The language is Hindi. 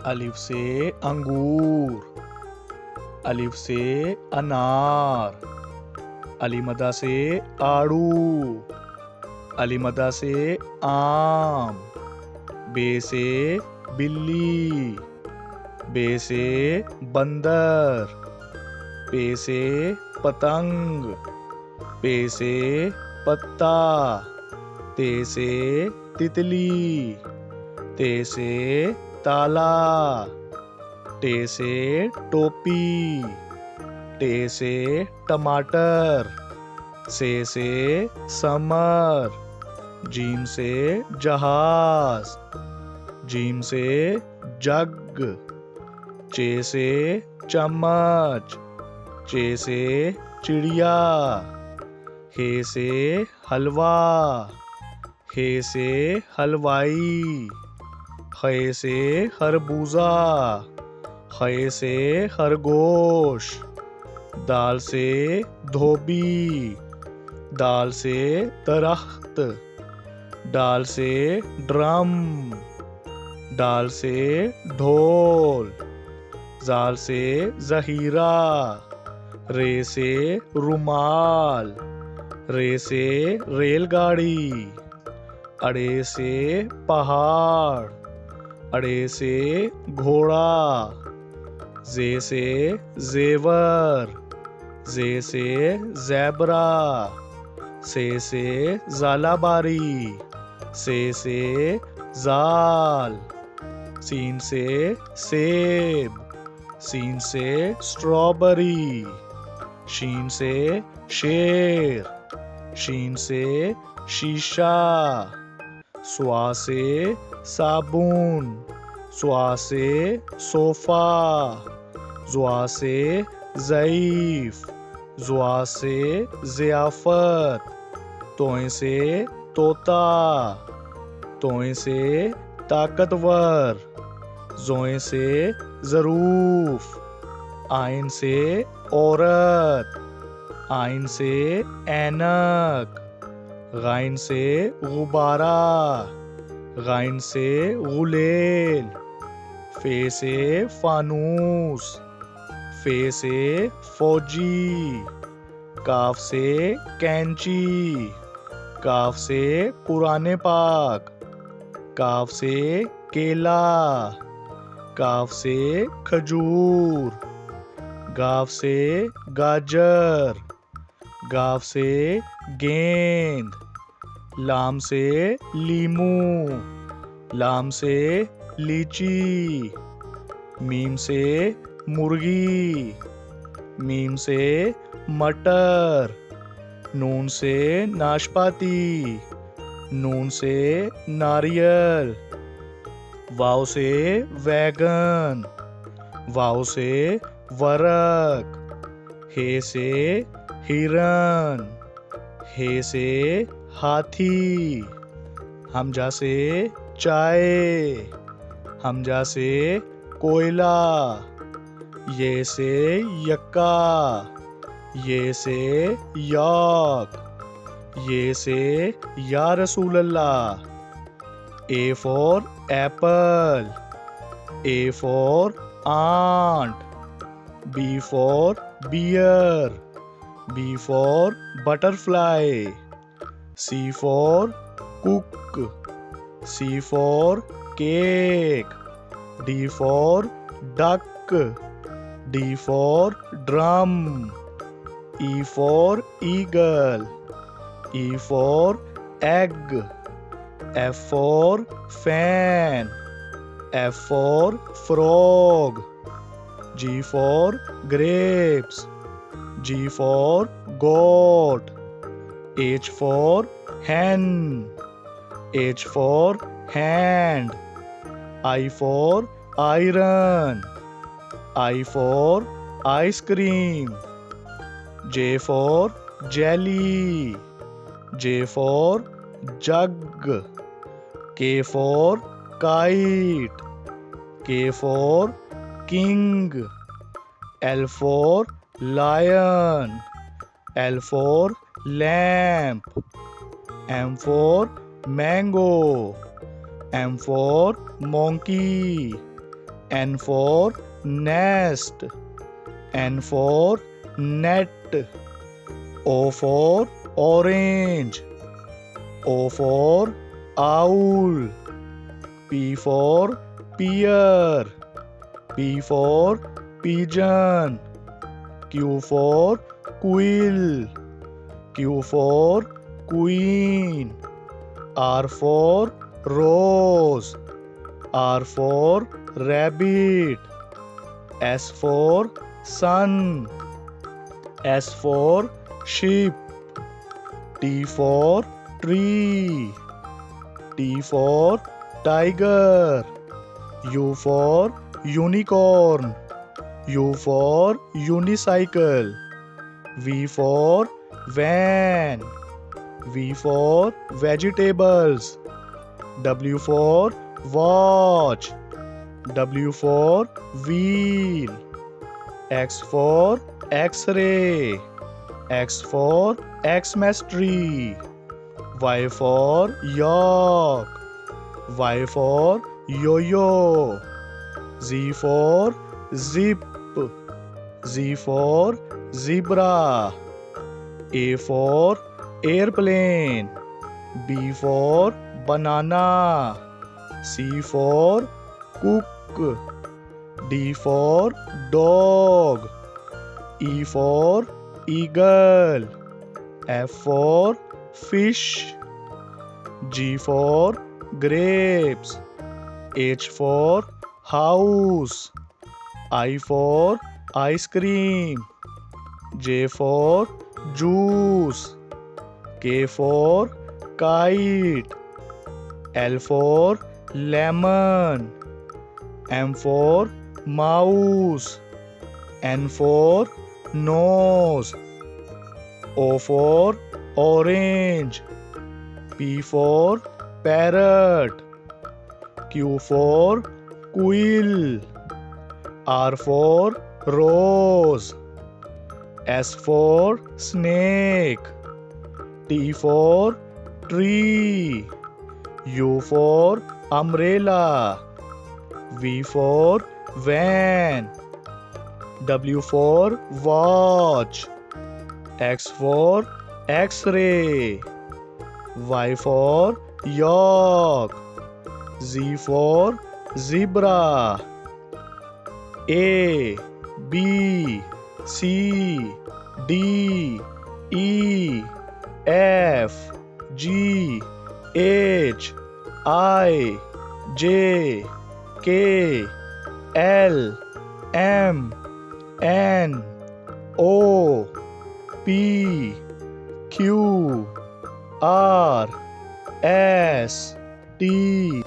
अलिफ से अंगूर, अलिफ से अनार, अलीमदा से आड़ू, अलीमदा से आम, बे से बिल्ली, बे से बंदर, पे से पतंग, पे से पत्ता, ते से तितली, ते से ताला, टे से टोपी, टे से टमाटर, से समर, जीम से जहाज, जीम से जग, चे से चम्मच, चे से चिड़िया, हे से हलवा, हे से हलवाई, खे से खरबूजा, खे से खरगोश, दाल से धोबी, दाल से दरख्त, डाल से ड्रम, डाल से ढोल, जाल से जहीरा, रे से रुमाल, रे से रेलगाड़ी, अड़े से पहाड़, अड़े से घोड़ा, जे से जेवर, जे से ज़ेबरा, से ज़ालाबारी, से जाल, सीन से सेब, सीन से स्ट्रॉबेरी, शीन से शेर, शीन से शीशा, स्वा से साबुन, स्वा से सोफा, ज़्वा से ज़ईफ, ज़्वा से ज़ियाफ़त, तोय से तोता, तोय से ताकतवर, ज़ोय से ज़रूफ, आइन से औरत, आइन से ऐनक, गाइन से गुब्बारा, गाइन से गुलेल, फे से फानूस, फे से फौजी, काफ से कैंची, काफ से कुरान पाक, काफ से केला, काफ से खजूर, गाफ से गाजर, गाफ से गेंद, लाम से लीमू, लाम से लीची, मीम से मुर्गी, मीम से मटर, नून से नाशपाती, नून से नारियल, वाव से वैगन, वाव से वरक, हे से हिरन, हे से हाथी, हमजा से चाय, हमजा से कोयला, ये से यक्का, ये से याक, ये से या रसूल अल्लाह, A for apple, A for ant, B for bear, B for butterfly, C for cook, C for cake, D for duck, D for drum, E for eagle, E for egg, F for fan, F for frog, G for grapes, G for goat, H for hen, H for hand, I for iron, I for ice cream, J for jelly, J for jug, K for kite, K for king, L for lion, L for lamp, M for mango, M for monkey, N for nest. N for net. O for orange. O for owl. P for pear. P for pigeon. Q for quill. Q for queen. R for rose. R for rabbit. S for sun. S for sheep. T for tree. T for tiger. U for unicorn. U for unicycle. V for van. V for vegetables. W for watch. W for wheel. X for X-ray. X for Xmas tree. Y for york. Y for yo-yo. Z for zip. Z for zebra. A for airplane. B for banana. C for cook. D for dog. E for eagle. F for fish. G for grapes. H for house. I for ice cream. J for juice. K for kite. L for lemon. M for mouse. N for nose. O for orange. P for parrot. Q for quill. R for rose. S for snake. T for tree. U for umbrella. V for van. W for watch. X for X-ray. Y for york. Z for zebra. A, B, C, D, E, F, G, H, I, J, K, L, M, N, O, P, Q, R, S, T